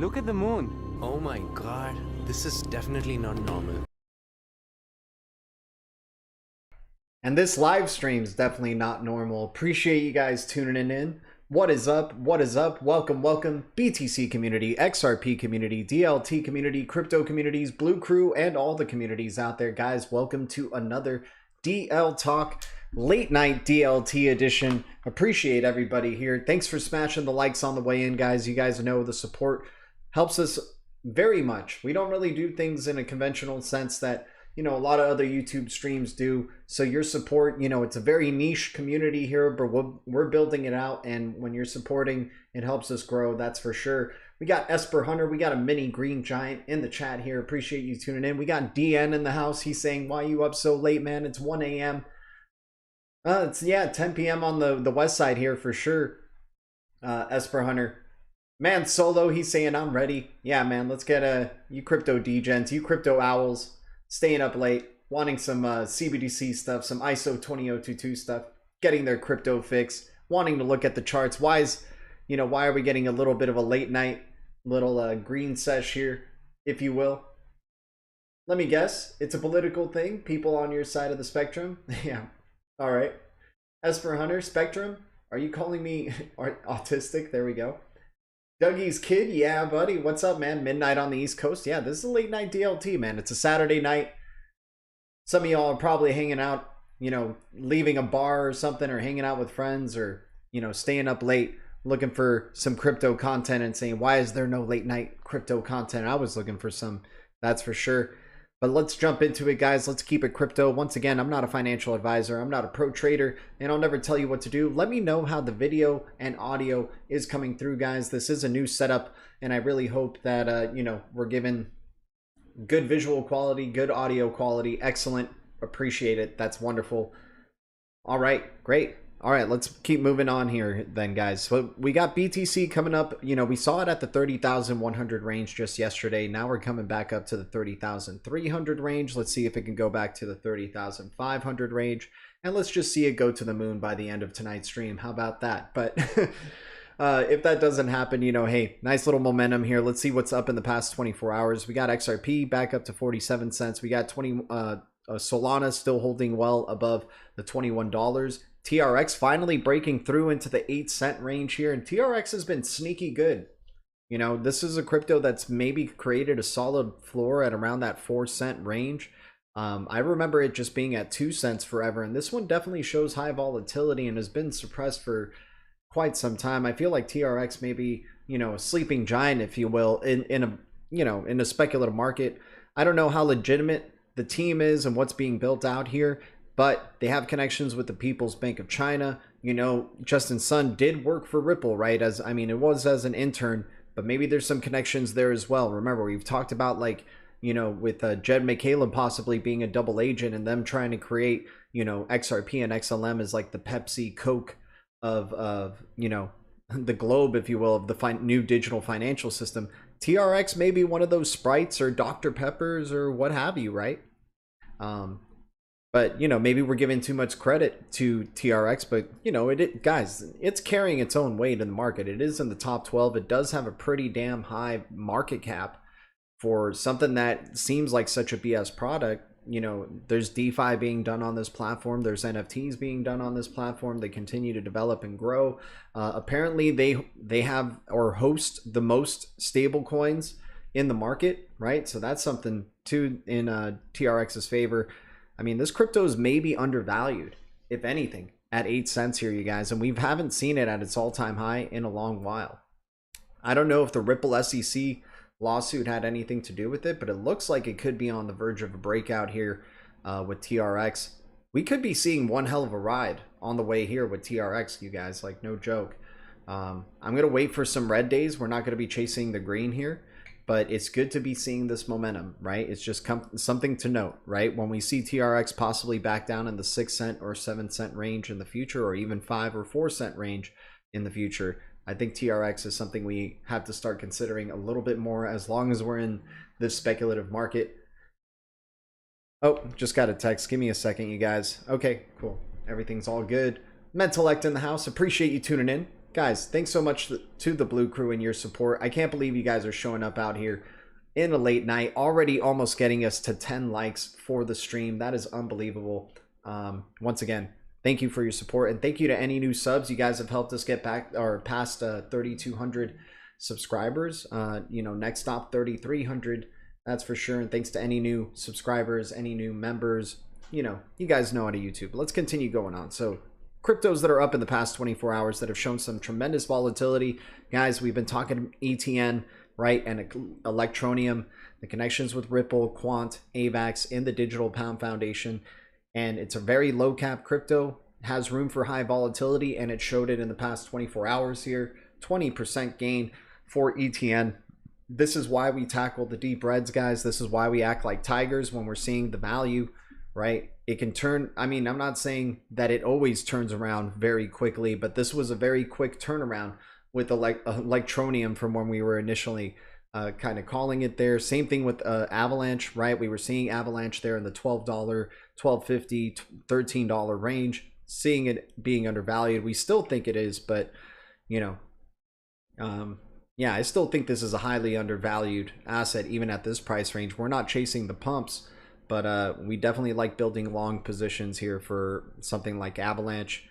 Look at the moon. Oh my god, this is definitely not normal. And this live stream is definitely not normal. Appreciate you guys tuning in. What is up? What is up? Welcome, welcome. BTC community, XRP community, DLT community, crypto communities, Blue Crew, and all the communities out there. Guys, welcome to another DL Talk late night DLT edition. Appreciate everybody here. Thanks for smashing the likes on the way in, guys. You guys know the support helps us very much. We don't really do things in a conventional sense that, you know, a lot of other YouTube streams do. So your support, you know, it's a very niche community here, but we're building it out. And when you're supporting, it helps us grow. That's for sure. We got Esper Hunter. We got a mini green giant in the chat here. Appreciate you tuning in. We got DN in the house. He's saying, why are you up so late, man? It's 1 a.m. It's, yeah, 10 p.m. on the west side here for sure. Esper Hunter. Man, Solo, he's saying, I'm ready. Yeah, man, let's get you crypto degens, you crypto owls, staying up late, wanting some CBDC stuff, some ISO 20022 stuff, getting their crypto fix, wanting to look at the charts. Why are we getting a little bit of a late night, little green sesh here, if you will? Let me guess, it's a political thing? People on your side of the spectrum? Yeah, all right. Esper Hunter, spectrum? Are you calling me autistic? There we go. Dougie's kid, yeah, buddy. What's up, man? Midnight on the East Coast. Yeah, this is a late night DLT, man. It's a Saturday night. Some of y'all are probably hanging out, you know, leaving a bar or something, or hanging out with friends, or, you know, staying up late looking for some crypto content and saying, why is there no late night crypto content? I was looking for some, that's for sure. But let's jump into it, guys. Let's keep it crypto. Once again, I'm not a financial advisor. I'm not a pro trader, and I'll never tell you what to do. Let me know how the video and audio is coming through, guys. This is a new setup, and I really hope that, we're given good visual quality, good audio quality. Excellent. Appreciate it. That's wonderful. All right, great. All right, let's keep moving on here then, guys. So we got BTC coming up. We saw it at the 30,100 range just yesterday. Now we're coming back up to the 30,300 range. Let's see if it can go back to the 30,500 range. And let's just see it go to the moon by the end of tonight's stream. How about that? But if that doesn't happen, hey, nice little momentum here. Let's see what's up in the past 24 hours. We got XRP back up to 47 cents. We got Solana still holding well above the $21. TRX finally breaking through into the 8-cent range here, and TRX has been sneaky good. This is a crypto that's maybe created a solid floor at around that 4-cent range. I remember it just being at 2 cents forever, and this one definitely shows high volatility and has been suppressed for quite some time. I feel like TRX may be, a sleeping giant, if you will, in a speculative market. I don't know how legitimate the team is and what's being built out here, but they have connections with the People's Bank of China. Justin Sun did work for Ripple, right? It was as an intern, but maybe there's some connections there as well. Remember, we've talked about with Jed McCaleb possibly being a double agent and them trying to create, XRP and XLM as like the Pepsi Coke of the globe, if you will, of the new digital financial system. TRX may be one of those Sprites or Dr. Peppers or what have you, right? But maybe we're giving too much credit to TRX, but guys, it's carrying its own weight in the market. It is in the top 12. It does have a pretty damn high market cap for something that seems like such a BS product. There's DeFi being done on this platform. There's NFTs being done on this platform. They continue to develop and grow. Apparently they have or host the most stable coins in the market, right? So that's something too in TRX's favor. This crypto is maybe undervalued, if anything, at 8 cents here, you guys, and we haven't seen it at its all-time high in a long while. I don't know if the Ripple SEC lawsuit had anything to do with it, but it looks like it could be on the verge of a breakout here with TRX. We could be seeing one hell of a ride on the way here with TRX, you guys, like no joke. I'm going to wait for some red days. We're not going to be chasing the green here. But it's good to be seeing this momentum, right? It's just something to note, right? When we see TRX possibly back down in the 6 cent or 7 cent range in the future, or even 5 or 4 cent range in the future, I think TRX is something we have to start considering a little bit more as long as we're in this speculative market. Oh, just got a text. Give me a second, you guys. Okay, cool. Everything's all good. Mentalect in the house. Appreciate you tuning in. Guys, thanks so much to the Blue Crew and your support. I can't believe you guys are showing up out here in a late night, already almost getting us to 10 likes for the stream. That is unbelievable. Once again, thank you for your support, and thank you to any new subs. You guys have helped us get back or past 3,200 subscribers. Next stop 3,300. That's for sure. And thanks to any new subscribers, any new members. You guys know how to YouTube. Let's continue going on. So cryptos that are up in the past 24 hours that have shown some tremendous volatility. Guys, we've been talking ETN, right, and Electroneum, the connections with Ripple, Quant, AVAX in the Digital Pound Foundation. And it's a very low cap crypto, has room for high volatility, and it showed it in the past 24 hours here. 20% gain for ETN. This is why we tackle the deep reds, guys. This is why we act like tigers when we're seeing the value, right? It can turn, I'm not saying that it always turns around very quickly, but this was a very quick turnaround with Electroneum from when we were initially kind of calling it there. Same thing with Avalanche, right? We were seeing Avalanche there in the $12, $12.50, $13 range, seeing it being undervalued. We still think it is, but yeah, I still think this is a highly undervalued asset even at this price range. We're not chasing the pumps, but we definitely like building long positions here for something like Avalanche,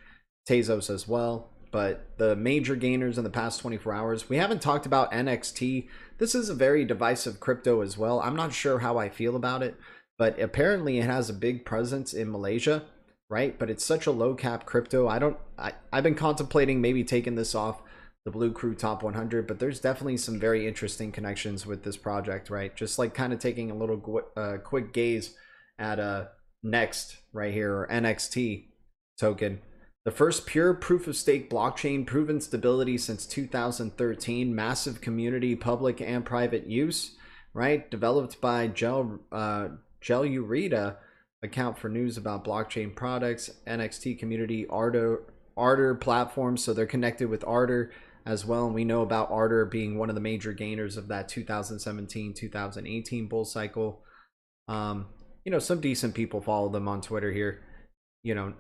Tezos as well. But the major gainers in the past 24 hours, we haven't talked about NXT. This is a very divisive crypto as well. I'm not sure how I feel about it, but apparently it has a big presence in Malaysia, right? But it's such a low cap crypto. I've been contemplating maybe taking this off the the Blue Crew Top 100, but there's definitely some very interesting connections with this project, right? Just like kind of taking a little quick gaze at Next right here, or NXT token. The first pure proof of stake blockchain, proven stability since 2013, massive community, public and private use, right? Developed by Gelurita, account for news about blockchain products, NXT community, Ardor platform, so they're connected with Ardor as well, and we know about Ardor being one of the major gainers of that 2017-2018 bull cycle. You know, some decent people follow them on Twitter here. You know,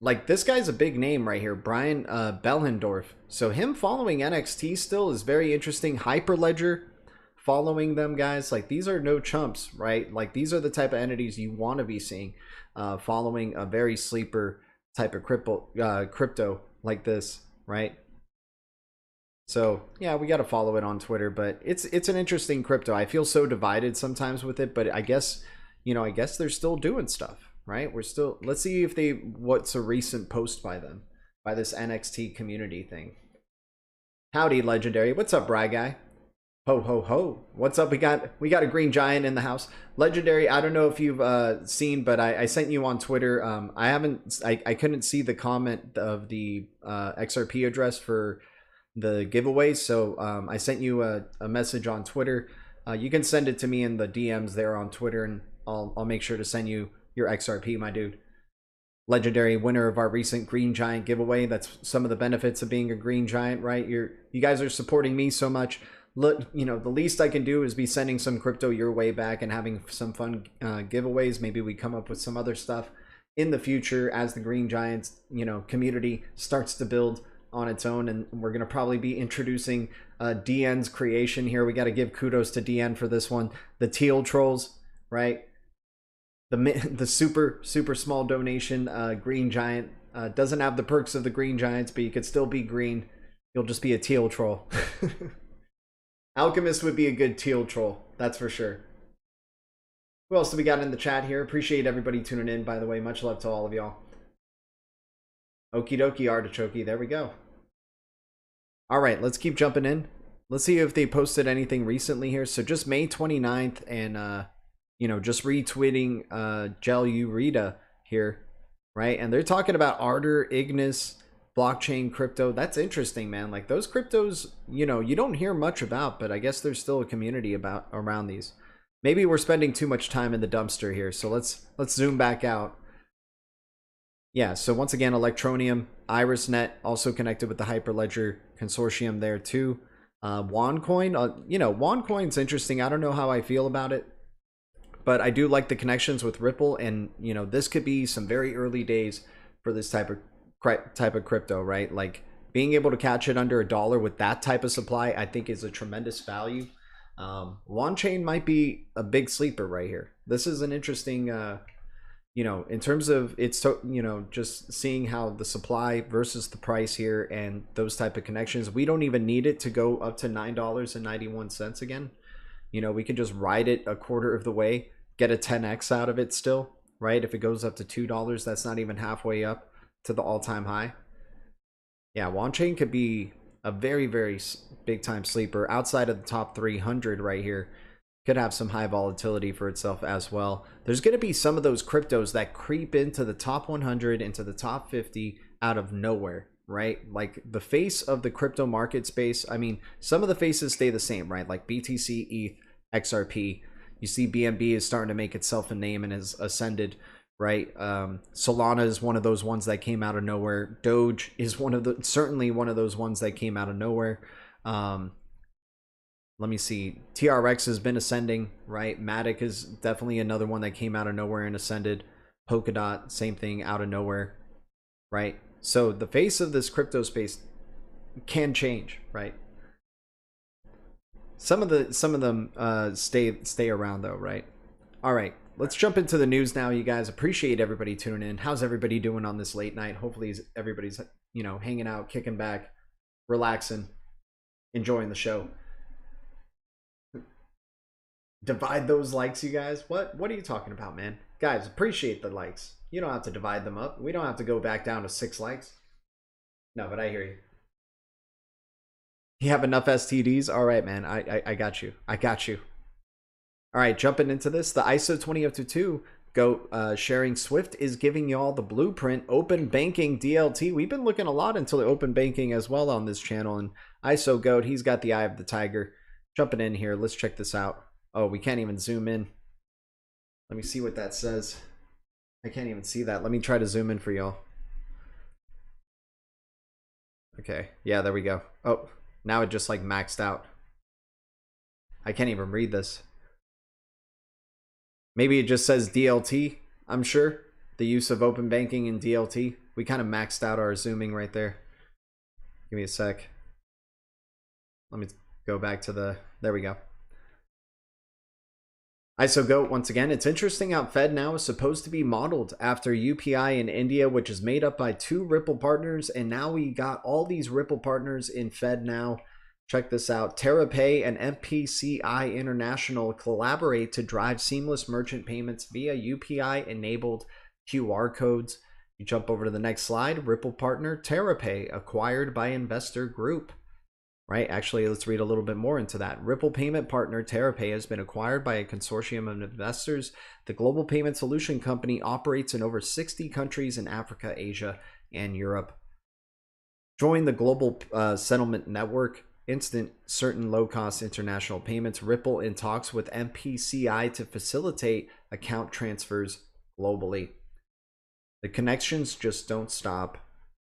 like this guy's a big name right here, Brian Bellendorf. So him following NXT still is very interesting. Hyperledger following them, guys. Like, these are no chumps, right? Like, these are the type of entities you want to be seeing following a very sleeper type of crypto like this, right? So yeah, we got to follow it on Twitter, but it's an interesting crypto. I feel so divided sometimes with it, but I guess, you know, I guess they're still doing stuff, right? We're still, let's see if they, what's a recent post by them, by this NXT community thing. Howdy, Legendary. What's up, Bry Guy? Ho ho ho. What's up? We got a green giant in the house. Legendary, I don't know if you've seen, but I sent you on Twitter. I couldn't see the comment of the XRP address for the giveaway, so I sent you a message on Twitter. You can send it to me in the DMs there on Twitter, and I'll make sure to send you your XRP, my dude. Legendary winner of our recent green giant giveaway. That's some of the benefits of being a green giant, right? You guys are supporting me so much. Look, you know, the least I can do is be sending some crypto your way back and having some fun giveaways. Maybe we come up with some other stuff in the future as the Green Giants, you know, community starts to build on its own, and we're going to probably be introducing DN's creation here. We got to give kudos to DN for this one. The Teal Trolls, right? The super small donation. Green Giant doesn't have the perks of the Green Giants, but you could still be green. You'll just be a teal troll. Alchemist would be a good teal troll, that's for sure. Who else do we got in the chat here? Appreciate everybody tuning in, by the way. Much love to all of y'all. Okie dokie, Artichoke. There we go. All right, let's keep jumping in. Let's see if they posted anything recently here. So just May 29th, and you know, just retweeting Gelurita here, right? And they're talking about Ardor, Ignis, blockchain crypto. That's interesting, man. Like, those cryptos, you know, you don't hear much about, but I guess there's still a community around these. Maybe we're spending too much time in the dumpster here, so let's zoom back out. Yeah, so once again, Electronium, IrisNet, also connected with the Hyperledger consortium there too. WanCoin, you know, WanCoin's interesting. I don't know how I feel about it, but I do like the connections with Ripple, and you know, this could be some very early days for this type of crypto, right? Like, being able to catch it under $1 with that type of supply, I think is a tremendous value. OneChain might be a big sleeper right here. This is an interesting, you know, in terms of it's, you know, just seeing how the supply versus the price here and those type of connections. We don't even need it to go up to $9.91 again. You know, we can just ride it a quarter of the way, get a 10x out of it still, right? If it goes up to $2, that's not even halfway up to the all-time high. Yeah, OneChain could be a very big time sleeper outside of the top 300 right here. Could have some high volatility for itself as well. There's going to be some of those cryptos that creep into the top 100, into the top 50 out of nowhere, right? Like, the face of the crypto market space, I mean, some of the faces stay the same, right? Like BTC, ETH, XRP. You see BNB is starting to make itself a name and has ascended, right? Solana is one of those ones that came out of nowhere. Doge is certainly one of those ones that came out of nowhere. Let me see. TRX has been ascending, right? Matic is definitely another one that came out of nowhere and ascended. Polkadot, same thing, out of nowhere, right? So the face of this crypto space can change, right? Some of them stay around though, right? All right, let's jump into the news now, you guys. Appreciate everybody tuning in. How's everybody doing on this late night? Hopefully everybody's, you know, hanging out, kicking back, relaxing, enjoying the show. Divide those likes, you guys. What are you talking about, man? Guys, appreciate the likes. You don't have to divide them up. We don't have to go back down to 6 likes. No, but I hear you. You have enough STDs? All right, man. I got you. I got you. All right, jumping into this, the ISO 20022 go sharing Swift is giving y'all the blueprint. Open banking DLT. We've been looking a lot into the open banking as well on this channel, and ISO Goat, he's got the eye of the tiger. Jumping in here, let's check this out. Oh, we can't even zoom in. Let me see what that says. I can't even see that. Let me try to zoom in for y'all. Okay, yeah, there we go. Oh, now it just like maxed out. I can't even read this. Maybe it just says DLT, I'm sure. The use of open banking in DLT. We kind of maxed out our zooming right there. Give me a sec. Let me go back to the, there we go. ISO Goat, once again, it's interesting how FedNow is supposed to be modeled after UPI in India, which is made up by 2 Ripple partners, and now we got all these Ripple partners in FedNow. Check this out. TerraPay and MPCI International collaborate to drive seamless merchant payments via UPI-enabled QR codes. You jump over to the next slide. Ripple partner TerraPay acquired by Investor Group. Right? Actually, let's read a little bit more into that. Ripple payment partner TerraPay has been acquired by a consortium of investors. The global payment solution company operates in over 60 countries in Africa, Asia, and Europe. Join the global settlement network. Instant, certain low-cost international payments. Ripple in talks with MPCI to facilitate account transfers globally. The connections just don't stop.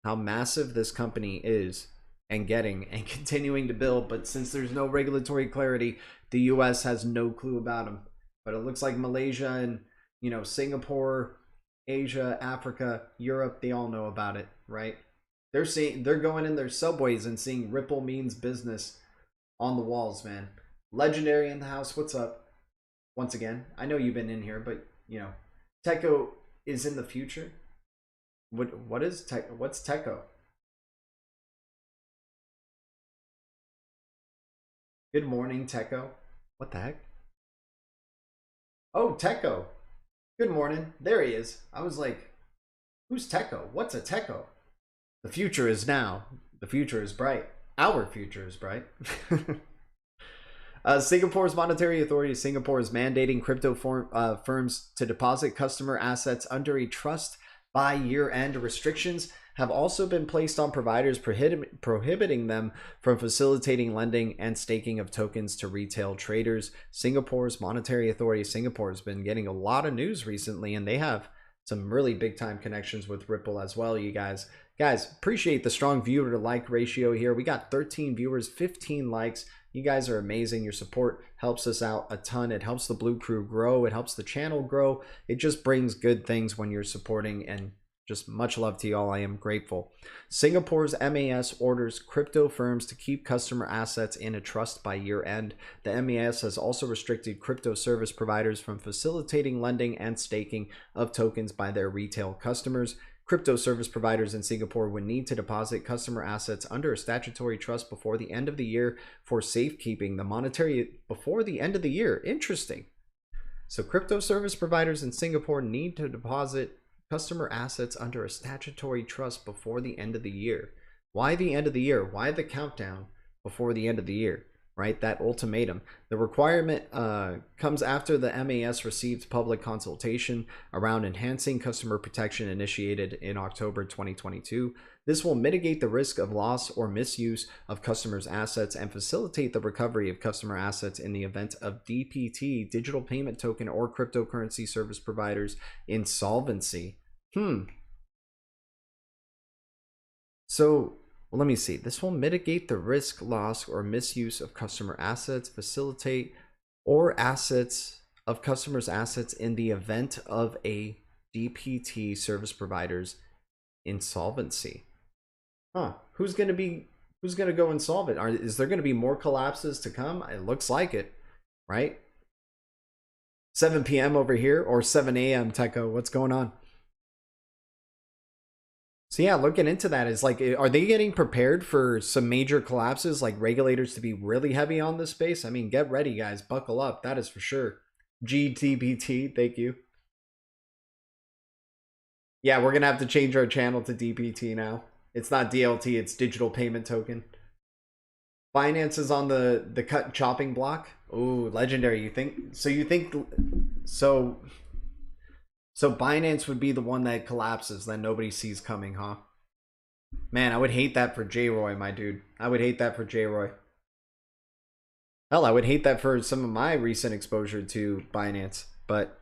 How massive this company is and getting and continuing to build, but since there's no regulatory clarity, the US has no clue about them. But it looks like Malaysia and, you know, Singapore, Asia, Africa, Europe, they all know about it, right? They're going in their subways and seeing Ripple means business on the walls, man. Legendary in the house. What's up? Once again, I know you've been in here, but you know, Techo is in the future. What is Tech? What's Techo? Good morning, Techo. What the heck? Oh, Techo. Good morning. There he is. I was like, who's Techo? What's a Techo? The future is now. The future is bright. Our future is bright. Singapore's monetary authority, Singapore, is mandating crypto firms to deposit customer assets under a trust by year-end. Restrictions have also been placed on providers, prohibiting them from facilitating lending and staking of tokens to retail traders. Singapore's monetary authority, Singapore, has been getting a lot of news recently, and they have some really big-time connections with Ripple as well, you guys. Guys, appreciate the strong viewer to like ratio here. We got 13 viewers, 15 likes. You guys are amazing. Your support helps us out a ton. It helps the Blue Crew grow. It helps the channel grow. It just brings good things when you're supporting, and just much love to y'all. I am grateful. Singapore's MAS orders crypto firms to keep customer assets in a trust by year end. The MAS has also restricted crypto service providers from facilitating lending and staking of tokens by their retail customers. Crypto service providers in Singapore would need to deposit customer assets under a statutory trust before the end of the year for safekeeping. The monetary before the end of the year. Interesting. So crypto service providers in Singapore need to deposit customer assets under a statutory trust before the end of the year. Why the end of the year? Why the countdown before the end of the year? Right? That ultimatum. The requirement comes after the MAS received public consultation around enhancing customer protection initiated in October 2022. This will mitigate the risk of loss or misuse of customers' assets and facilitate the recovery of customer assets in the event of DPT, digital payment token, or cryptocurrency service providers insolvency. So, well, let me see. This will mitigate the risk, loss, or misuse of customer assets, facilitate or assets of customers' assets in the event of a DPT service provider's insolvency. Who's going to go insolvent? Is there going to be more collapses to come? It looks like it, right? 7 p.m. over here, or 7 a.m. Techo. What's going on? So yeah, looking into that is like, are they getting prepared for some major collapses, like regulators to be really heavy on this space? I mean, get ready, guys. Buckle up. That is for sure. GTPT, thank you. Yeah, we're going to have to change our channel to DPT now. It's not DLT, it's digital payment token. Binance is on the cut chopping block. Ooh, legendary. You think so? You think so? So Binance would be the one that collapses, then nobody sees coming, huh? Man, I would hate that for J-Roy, my dude. I would hate that for J-Roy. Hell, I would hate that for some of my recent exposure to Binance. But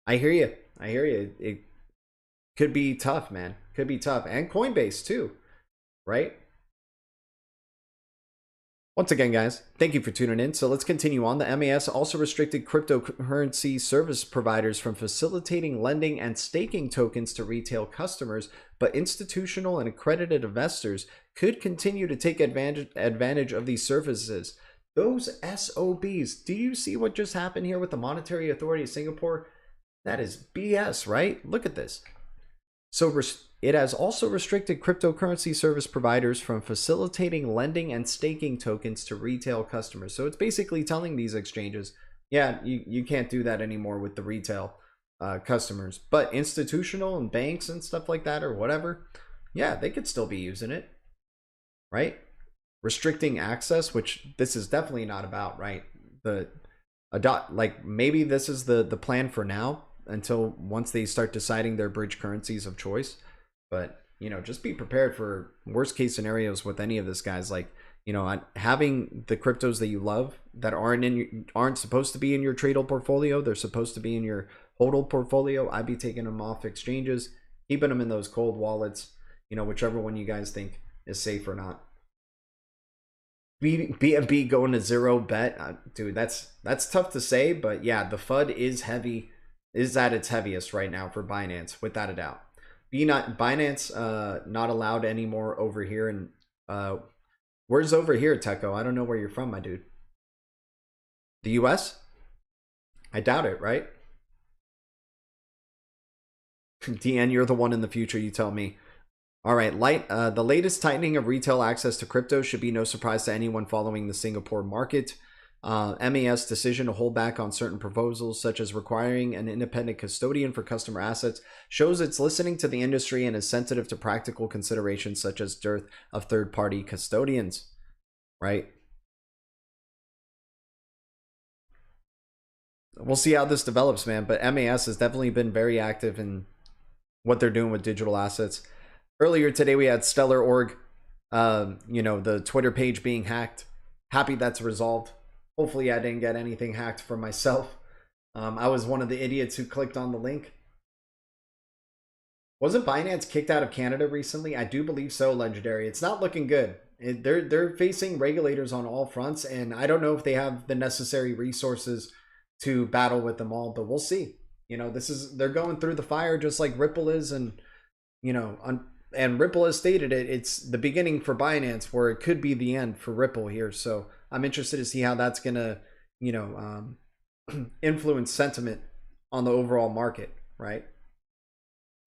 I hear you. I hear you. It could be tough, man. Could be tough. And Coinbase too, right? Once again, guys, thank you for tuning in. So let's continue on. The MAS also restricted cryptocurrency service providers from facilitating lending and staking tokens to retail customers, but institutional and accredited investors could continue to take advantage of these services. Those SOBs, do you see what just happened here with the Monetary Authority of Singapore? That is BS, right? Look at this. So it has also restricted cryptocurrency service providers from facilitating lending and staking tokens to retail customers. So it's basically telling these exchanges, yeah, you can't do that anymore with the retail customers. But institutional and banks and stuff like that or whatever, yeah, they could still be using it, right? Restricting access, which this is definitely not about, right? Like maybe this is the plan for now, until once they start deciding their bridge currencies of choice. But you know, just be prepared for worst case scenarios with any of this, guys. Like, you know, having the cryptos that you love that aren't supposed to be in your tradable portfolio, they're supposed to be in your hodl portfolio. I'd be taking them off exchanges, keeping them in those cold wallets, you know, whichever one you guys think is safe or not. BNB going to zero bet, dude, that's tough to say, but yeah, the FUD is heavy, is at its heaviest right now for Binance, without a doubt. Binance not allowed anymore over here. And where's over here, Techo? I don't know where you're from, my dude. The US? I doubt it, right? DN, you're the one in the future, you tell me. All right, the latest tightening of retail access to crypto should be no surprise to anyone following the Singapore market. MAS decision to hold back on certain proposals, such as requiring an independent custodian for customer assets, shows it's listening to the industry and is sensitive to practical considerations such as dearth of third-party custodians, right? We'll see how this develops, man, but MAS has definitely been very active in what they're doing with digital assets. Earlier today, we had Stellar Org, you know, the Twitter page being hacked. Happy that's resolved. Hopefully I didn't get anything hacked for myself. I was one of the idiots who clicked on the link. Wasn't Binance kicked out of Canada recently? I do believe so, Legendary. It's not looking good. They're facing regulators on all fronts, and I don't know if they have the necessary resources to battle with them all, but we'll see. You know, they're going through the fire just like Ripple is, and you know, and Ripple has stated it's the beginning for Binance, where it could be the end for Ripple here. So I'm interested to see how that's gonna, you know, influence sentiment on the overall market, right?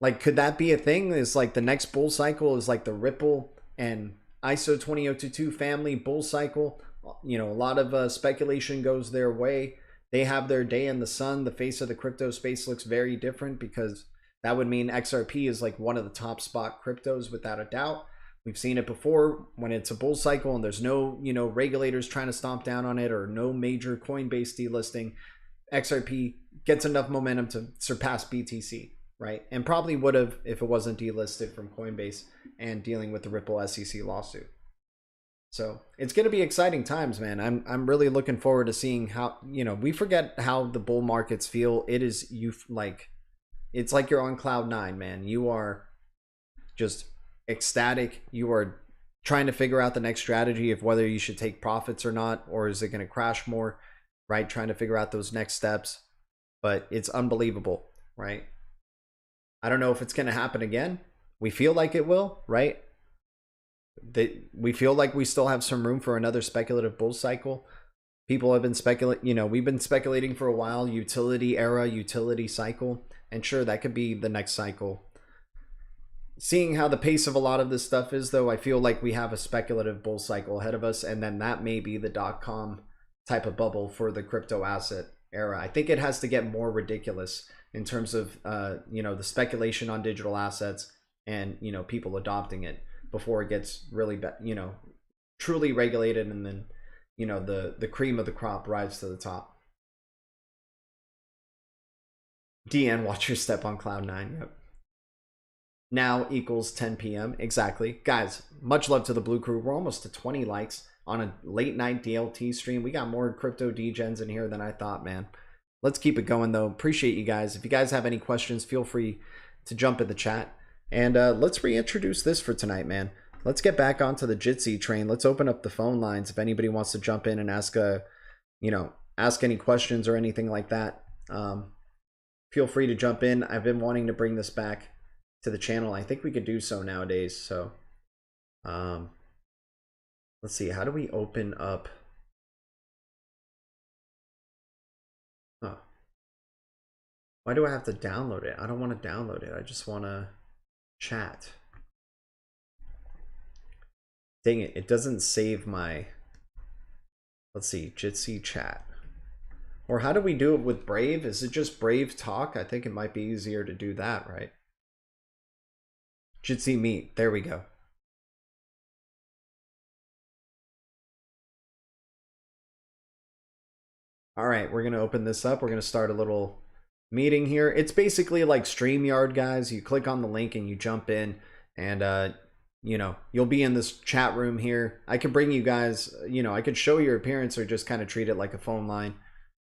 Like, could that be a thing? Is like the next bull cycle is like the Ripple and ISO 20022 family bull cycle? You know, a lot of speculation goes their way. They have their day in the sun. The face of the crypto space looks very different, because that would mean XRP is like one of the top spot cryptos without a doubt. We've seen it before when it's a bull cycle and there's no, you know, regulators trying to stomp down on it or no major Coinbase delisting. XRP gets enough momentum to surpass BTC, right? And probably would have if it wasn't delisted from Coinbase and dealing with the Ripple SEC lawsuit. So it's going to be exciting times, man. I'm really looking forward to seeing how, you know, we forget how the bull markets feel. It's like you're on cloud nine, man. You are just ecstatic. You are trying to figure out the next strategy of whether you should take profits or not, or is it going to crash more, right? Trying to figure out those next steps. But it's unbelievable, right? I don't know if it's going to happen again. We feel like it will, right? We feel like we still have some room for another speculative bull cycle. People have been speculating, you know, we've been speculating for a while, utility era, utility cycle. And sure, that could be the next cycle. Seeing how the pace of a lot of this stuff is, though, I feel like we have a speculative bull cycle ahead of us, and then that may be the .com type of bubble for the crypto asset era. I think it has to get more ridiculous in terms of, you know, the speculation on digital assets and, you know, people adopting it before it gets really, you know, truly regulated, and then, you know, the cream of the crop rise to the top. DN, watch your step on cloud 9. Yep. Now equals 10 p.m. Exactly. Guys, much love to the Blue Crew. We're almost to 20 likes on a late night DLT stream. We got more crypto degens in here than I thought, man. Let's keep it going, though. Appreciate you guys. If you guys have any questions, feel free to jump in the chat. And let's reintroduce this for tonight, man. Let's get back onto the Jitsi train. Let's open up the phone lines if anybody wants to jump in and ask ask any questions or anything like that. Feel free to jump in. I've been wanting to bring this back to the channel. I think we could do so nowadays. So let's see. How do we open up? Oh, why do I have to download it? I don't want to download it. I just want to chat. Dang it, it doesn't save my, let's see, Jitsi chat. Or how do we do it with Brave? Is it just Brave Talk? I think it might be easier to do that, right? Jitsi Meet, there we go. All right, we're gonna open this up. We're gonna start a little meeting here. It's basically like StreamYard, guys. You click on the link and you jump in, and you know, you'll be in this chat room here. I can bring you guys, you know, I could show your appearance or just kind of treat it like a phone line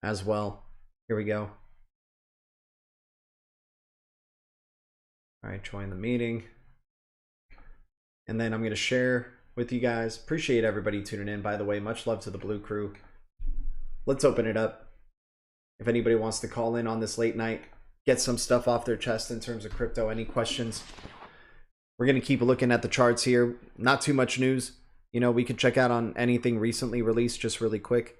as well. Here we go. All right, join the meeting. And then I'm going to share with you guys. Appreciate everybody tuning in, by the way. Much love to the Blue Crew. Let's open it up. If anybody wants to call in on this late night, get some stuff off their chest in terms of crypto, any questions? We're going to keep looking at the charts here. Not too much news. You know, we could check out on anything recently released just really quick.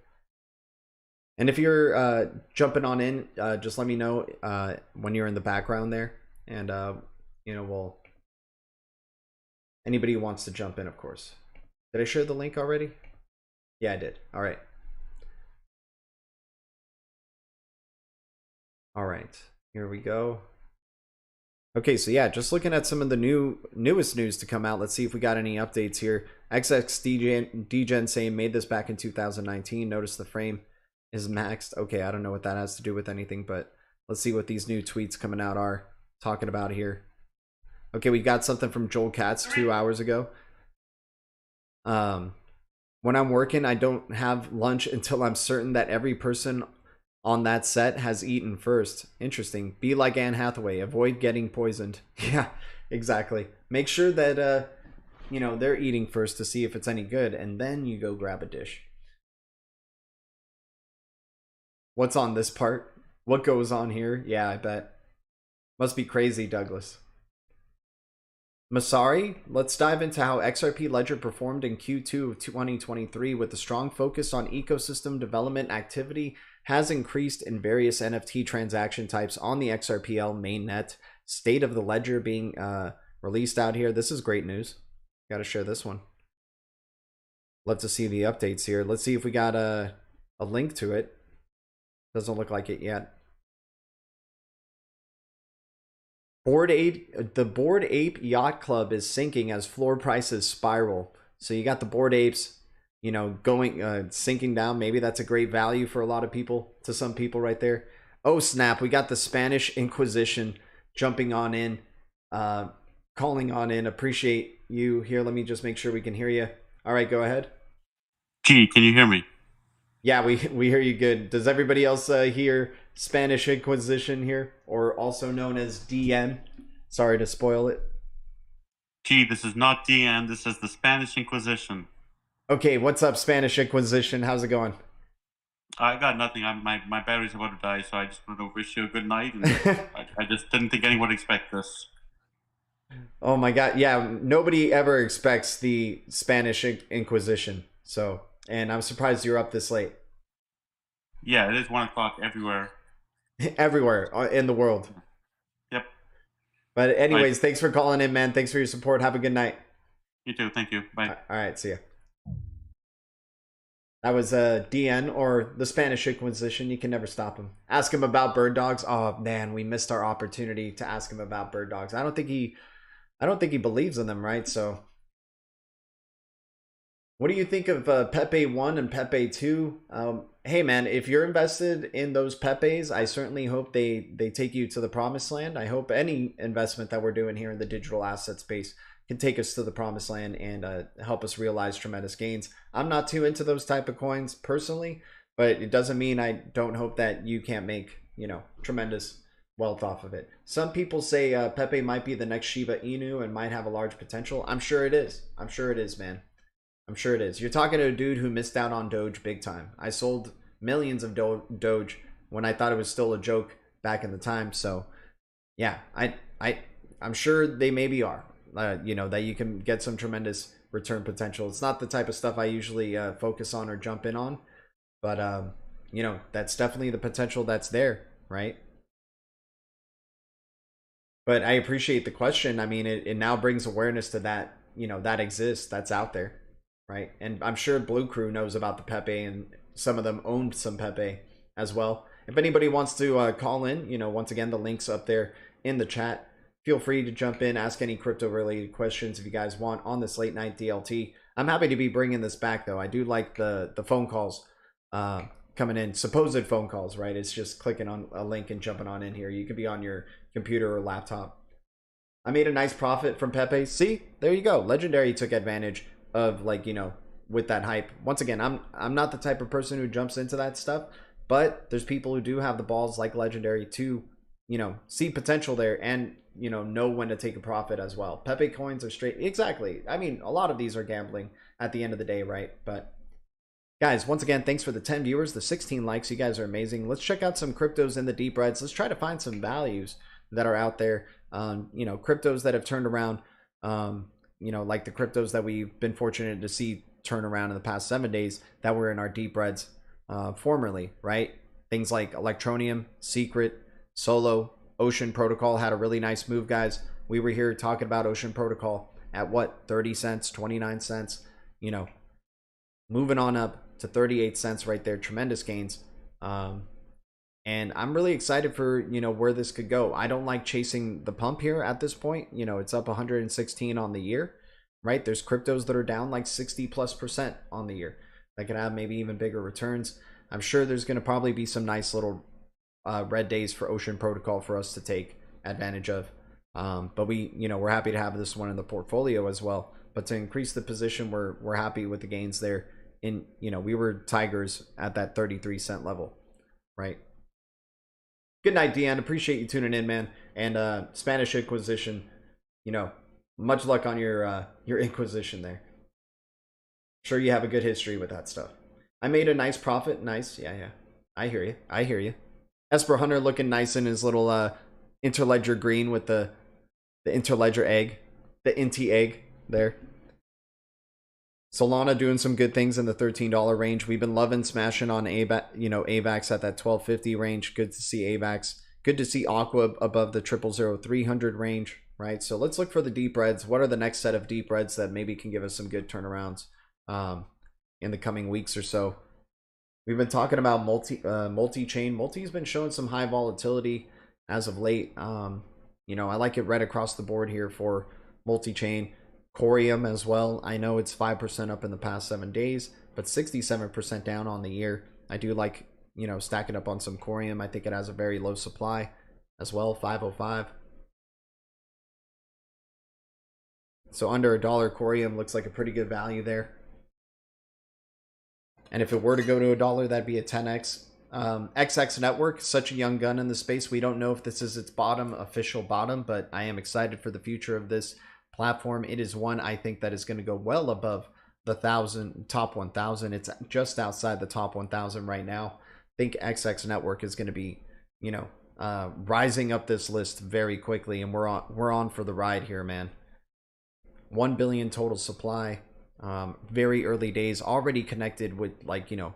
And if you're jumping on in, just let me know when you're in the background there. And, you know, anybody who wants to jump in, of course. Did I share the link already? Yeah, I did. All right. All right. Here we go. Okay, so yeah, just looking at some of the newest news to come out. Let's see if we got any updates here. DGen saying made this back in 2019. Notice the frame is maxed. Okay, I don't know what that has to do with anything, but let's see what these new tweets coming out are talking about here. Okay, we got something from Joel Katz 2 hours ago. When I'm working, I don't have lunch until I'm certain that every person on that set has eaten first. Interesting. Be like Anne Hathaway. Avoid getting poisoned. Yeah, exactly. Make sure that you know, they're eating first to see if it's any good, and then you go grab a dish. What's on this part? What goes on here? Yeah, I bet. Must be crazy, Douglas. Masari, let's dive into how XRP Ledger performed in Q2 of 2023 with a strong focus on ecosystem development. Activity has increased in various NFT transaction types on the XRPL mainnet. State of the ledger being released out here. This is great news. Got to share this one. Love to see the updates here. Let's see if we got a link to it. Doesn't look like it yet. The Bored Ape Yacht Club is sinking as floor prices spiral. So you got the Bored Apes, you know, going sinking down. Maybe that's a great value for a lot of people, to some people right there. Oh snap, we got the Spanish Inquisition jumping on in, calling on in. Appreciate you here. Let me just make sure we can hear you. All right, go ahead. Gee, can you hear me? Yeah, we hear you good. Does everybody else hear Spanish Inquisition here, or also known as DN? Sorry to spoil it. Gee, this is not DN, this is the Spanish Inquisition. Okay, what's up, Spanish Inquisition? How's it going? I got nothing. My battery's about to die, so I just want to wish you a good night. And I just didn't think anyone would expect this. Oh my god, yeah, nobody ever expects the Spanish Inquisition. So, and I'm surprised you're up this late. Yeah, it is 1 o'clock everywhere. Everywhere in the world. Yep. But anyways, thanks for calling in, man. Thanks for your support. Have a good night. You too. Thank you. Bye. All right, see ya. That was DN, or the Spanish Inquisition. You can never stop him. Ask him about bird dogs. Oh man, we missed our opportunity to ask him about bird dogs. I don't think he believes in them, right? So What do you think of Pepe 1 and Pepe 2? Hey man, if you're invested in those Pepes, I certainly hope they take you to the promised land. I hope any investment that we're doing here in the digital asset space can take us to the promised land and help us realize tremendous gains. I'm not too into those type of coins personally, but it doesn't mean I don't hope that you can't make, you know, tremendous wealth off of it. Some people say Pepe might be the next Shiba Inu and might have a large potential. I'm sure it is. I'm sure it is, man. I'm sure it is. You're talking to a dude who missed out on Doge big time. I sold millions of Doge when I thought it was still a joke back in the time. So, yeah, I'm sure they maybe are. You know, that you can get some tremendous return potential. It's not the type of stuff I usually focus on or jump in on, but you know, that's definitely the potential that's there, right? But I appreciate the question. I mean, it now brings awareness to that, you know, that exists, that's out there, right? And I'm sure Blue Crew knows about the Pepe, and some of them owned some Pepe as well. If anybody wants to call in, you know, once again, the link's up there in the chat. Feel free to jump in, ask any crypto related questions if you guys want on this late night DLT. I'm happy to be bringing this back though. I do like the phone calls coming in, supposed phone calls, right? It's just clicking on a link and jumping on in here. You could be on your computer or laptop. I made a nice profit from Pepe. See, there you go. Legendary took advantage of, like, you know, with that hype. Once again, I'm not the type of person who jumps into that stuff, but there's people who do have the balls like Legendary to, you know, see potential there and, you know when to take a profit as well. Pepe coins are straight. Exactly. I mean, a lot of these are gambling at the end of the day, right? But guys, once again, thanks for the 10 viewers, the 16 likes. You guys are amazing. Let's check out some cryptos in the deep reds. Let's try to find some values that are out there. You know, cryptos that have turned around, you know, like the cryptos that we've been fortunate to see turn around in the past 7 days that were in our deep reds formerly, right? Things like Electronium, Secret, Solo, Ocean Protocol had a really nice move, guys. We were here talking about Ocean Protocol at what, 30 cents, 29 cents, you know, moving on up to 38 cents right there. Tremendous gains. And I'm really excited for, you know, where this could go. I don't like chasing the pump here at this point. You know, it's up 116 on the year, right? There's cryptos that are down like 60+% on the year that could have maybe even bigger returns. I'm sure there's going to probably be some nice little red days for Ocean Protocol for us to take advantage of. But we, you know, we're happy to have this one in the portfolio as well. But to increase the position, we're happy with the gains there. In, you know, we were tigers at that 33 cent level, right? Good night, Deanne. Appreciate you tuning in, man. And Spanish Inquisition, you know, much luck on your Inquisition there. Sure, you have a good history with that stuff. I made a nice profit. Nice. Yeah. I hear you. I hear you. Esper Hunter looking nice in his little interledger green with the interledger egg, the Inti egg there. Solana doing some good things in the $13 range. We've been loving smashing on AVAX at that 1250 range. Good to see AVAX. Good to see Aqua above the 300 range, right? So let's look for the deep reds. What are the next set of deep reds that maybe can give us some good turnarounds in the coming weeks or so? We've been talking about multi-chain. Multi's been showing some high volatility as of late. You know, I like it right across the board here for multi-chain. Corium as well. I know it's 5% up in the past 7 days, but 67% down on the year. I do like, you know, stacking up on some Corium. I think it has a very low supply as well, 505. So under $1 Corium looks like a pretty good value there. And if it were to go to $1, that'd be a 10x. XX Network, such a young gun in the space. We don't know if this is its official bottom, but I am excited for the future of this platform. It is one I think that is going to go well above the top 1,000. It's just outside the top 1,000 right now. I think XX Network is going to be, you know, rising up this list very quickly, and we're on for the ride here, man. 1 billion total supply. Very early days, already connected with, like, you know,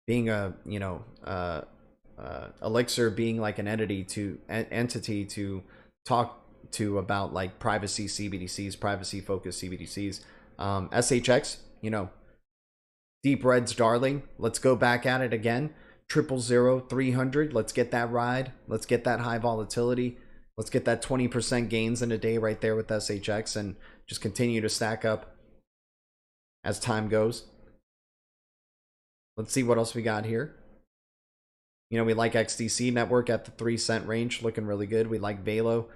being a, you know, Elixir being like an entity to talk to about like privacy CBDCs, privacy focused CBDCs. SHX, you know, deep reds darling. Let's go back at it again. 000 300. Let's get that ride. Let's get that high volatility. Let's get that 20% gains in a day right there with SHX and just continue to stack up as time goes. Let's see what else we got here. You know, we like XDC network at the 3 cent range, looking really good. We like Velo.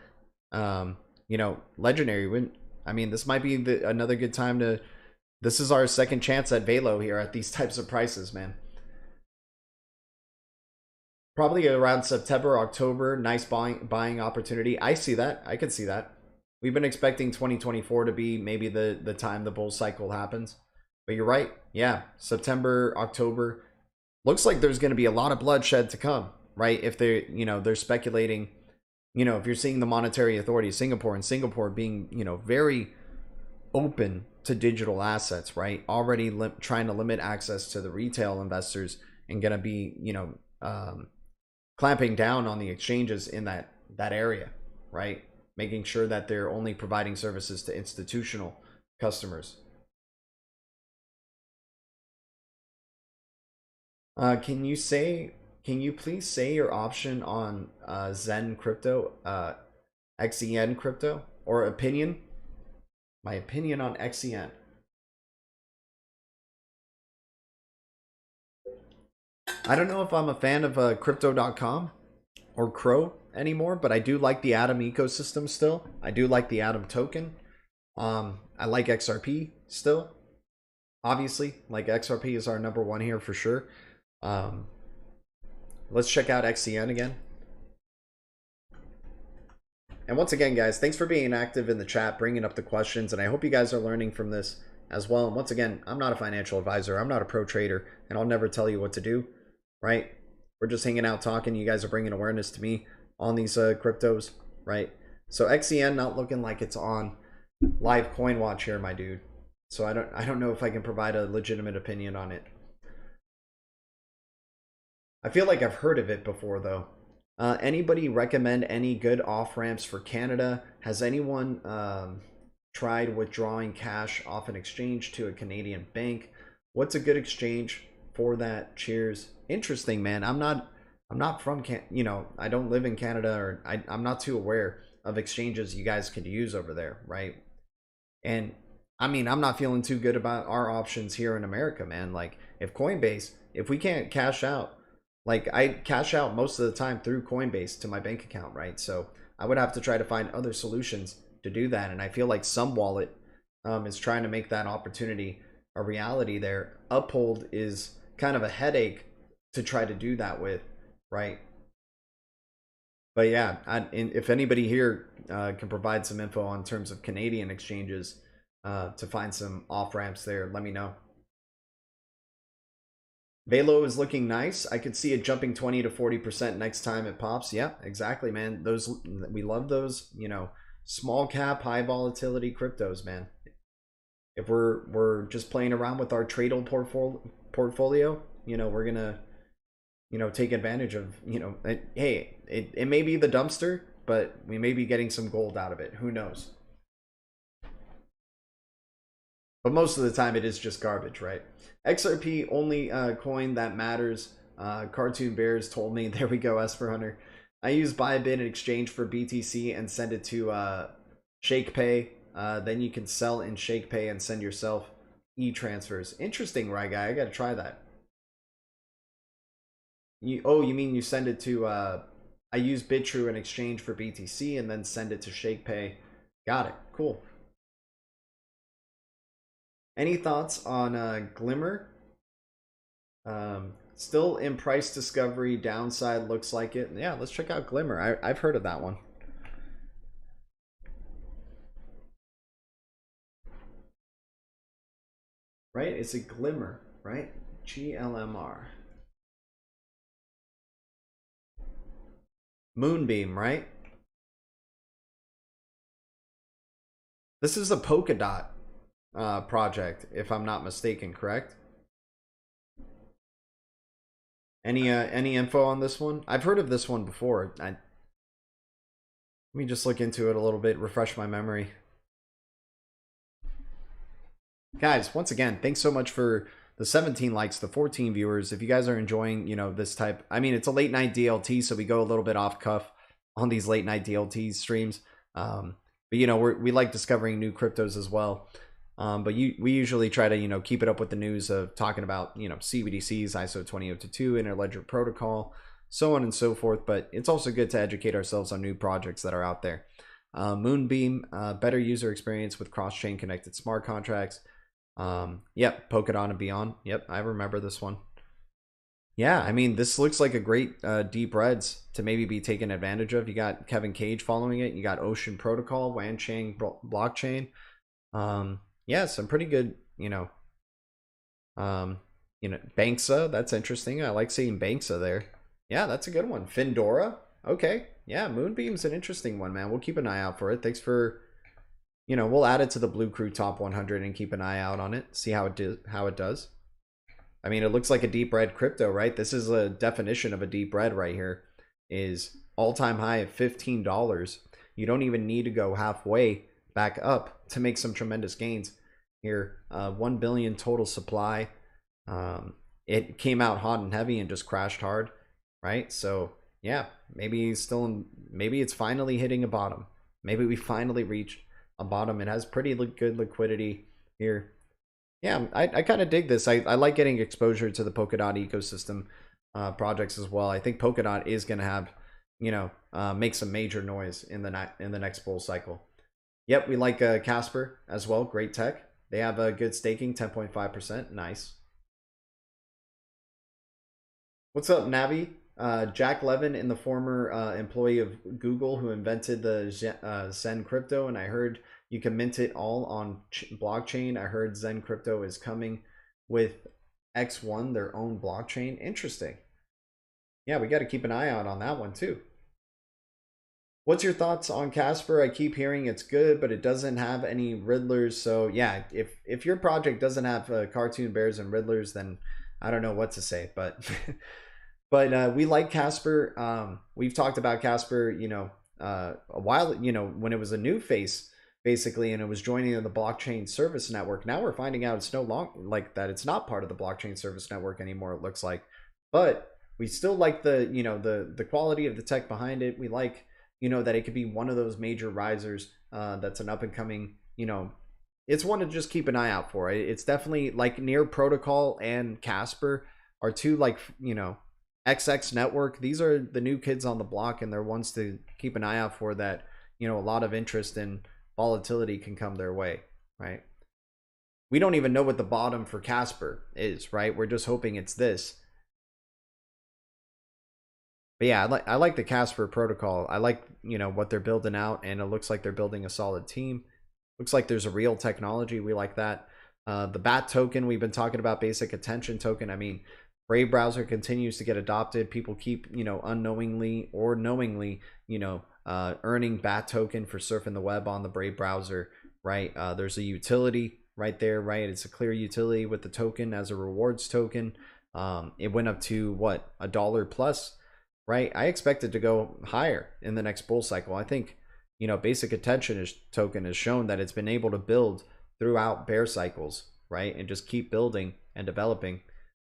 You know, legendary. I mean, this might be another good time to. This is our second chance at Velo here at these types of prices, man. Probably around September, October, nice buying opportunity. I see that. I could see that. We've been expecting 2024 to be maybe the time the bull cycle happens. But you're right. Yeah, September, October. Looks like there's going to be a lot of bloodshed to come, right? If they're speculating, if you're seeing the monetary authority, Singapore being, very open to digital assets, right? Already trying to limit access to the retail investors and going to be, clamping down on the exchanges in that area, right? Making sure that they're only providing services to institutional customers. Can you please say your option on Zen crypto, XEN crypto, or opinion? My opinion on XEN. I don't know if I'm a fan of crypto.com or Crow anymore, but I do like the Atom ecosystem still. I do like the Atom token. I like XRP still. Obviously, like XRP is our number one here for sure. Let's check out XCN again. And once again, guys, thanks for being active in the chat, bringing up the questions, and I hope you guys are learning from this as well. And once again, I'm not a financial advisor, I'm not a pro trader, and I'll never tell you what to do, right? We're just hanging out talking. You guys are bringing awareness to me on these cryptos, right? So XCN not looking like it's on live coin watch here, my dude. So I don't know if I can provide a legitimate opinion on it. I feel like I've heard of it before though. Anybody recommend any good off ramps for Canada? Has anyone tried withdrawing cash off an exchange to a Canadian bank? What's a good exchange for that? Cheers. Interesting, man. I'm not from I don't live in Canada, or I'm not too aware of exchanges you guys could use over there, right? And I mean, I'm not feeling too good about our options here in America, man. Like if Coinbase, if we can't cash out, like I cash out most of the time through Coinbase to my bank account, right? So I would have to try to find other solutions to do that. And I feel like some wallet is trying to make that opportunity a reality there. Uphold is kind of a headache to try to do that with, right? But yeah, if anybody here can provide some info on terms of Canadian exchanges to find some off ramps there, let me know. Velo is looking nice. I could see it jumping 20 to 40% next time it pops. Yeah, exactly, man. We love those, small cap, high volatility cryptos, man. If we're just playing around with our Tradle portfolio, we're gonna, take advantage of, hey, it may be the dumpster, but we may be getting some gold out of it. Who knows? But most of the time it is just garbage, right? XRP only coin that matters. Cartoon Bears told me. There we go, Esper Hunter. I use Bybit in exchange for BTC and send it to ShakePay. Then you can sell in ShakePay and send yourself e-transfers. Interesting, right, guy? I gotta try that. You mean you send it to I use BitTrue in exchange for BTC and then send it to ShakePay. Got it. Cool. Any thoughts on Glimmer? Still in price discovery, downside looks like it. Yeah, let's check out Glimmer. I've heard of that one. Right? It's a Glimmer, right? GLMR. Moonbeam, right? This is a Polkadot project, if I'm not mistaken, correct? Any info on this one? I've heard of this one before. Let me just look into it a little bit, refresh my memory. Guys, once again, thanks so much for the 17 likes, the 14 viewers. If you guys are enjoying, this type, I mean, it's a late night DLT, so we go a little bit off cuff on these late night DLT streams. But we like discovering new cryptos as well. But we usually try to, you know, keep it up with the news of talking about, you know, CBDCs, ISO 20022, Interledger Protocol, so on and so forth. But it's also good to educate ourselves on new projects that are out there. Moonbeam, better user experience with cross-chain connected smart contracts. Yep, Polkadot and Beyond. Yep, I remember this one. Yeah, I mean, this looks like a great deep reds to maybe be taken advantage of. You got Kevin Cage following it. You got Ocean Protocol, Wancheng blockchain. Yeah, some pretty good, Banksa. That's interesting. I like seeing Banksa there. Yeah, that's a good one. Findora. Okay. Yeah, Moonbeam's an interesting one, man. We'll keep an eye out for it. Thanks for, we'll add it to the Blue Crew Top 100 and keep an eye out on it. See how it does. I mean, it looks like a deep red crypto, right? This is a definition of a deep red right here. Is all-time high at $15. You don't even need to go halfway back up to make some tremendous gains here. 1 billion total supply. It came out hot and heavy and just crashed hard, right? So yeah, maybe it's finally hitting a bottom. Maybe we finally reached a bottom. It has pretty good liquidity here. Yeah, I kind of dig this. I like getting exposure to the Polkadot ecosystem projects as well. I think Polkadot is going to have, make some major noise in the next bull cycle. Yep, we like Casper as well. Great tech. They have a good staking, 10.5%. Nice. What's up, Navi? Jack Levin, in the former employee of Google who invented the Zen crypto, and I heard you can mint it all on blockchain. I heard Zen crypto is coming with X1, their own blockchain. Interesting. Yeah, we got to keep an eye out on that one too. What's your thoughts on Casper? I keep hearing it's good, but it doesn't have any Riddlers. So yeah, if your project doesn't have cartoon bears and Riddlers, then I don't know what to say. But but we like Casper. We've talked about Casper, a while, when it was a new face, basically, and it was joining the blockchain service network. Now we're finding out it's no longer like that. It's not part of the blockchain service network anymore, it looks like. But we still like the, the quality of the tech behind it. We like, that it could be one of those major risers. That's an up and coming, it's one to just keep an eye out for. It's definitely like Near Protocol and Casper are two, like, XX network. These are the new kids on the block, and they're ones to keep an eye out for that, a lot of interest in volatility can come their way, right? We don't even know what the bottom for Casper is, right? We're just hoping it's this. But yeah, I like the Casper protocol. I like, what they're building out, and it looks like they're building a solid team. Looks like there's a real technology. We like that. The BAT token, we've been talking about, basic attention token. I mean, Brave browser continues to get adopted. People keep, unknowingly or knowingly, earning BAT token for surfing the web on the Brave browser, right? There's a utility right there, right? It's a clear utility with the token as a rewards token. It went up to what, $1 plus, right? I expect it to go higher in the next bull cycle. I think, basic attention token has shown that it's been able to build throughout bear cycles, right? And just keep building and developing.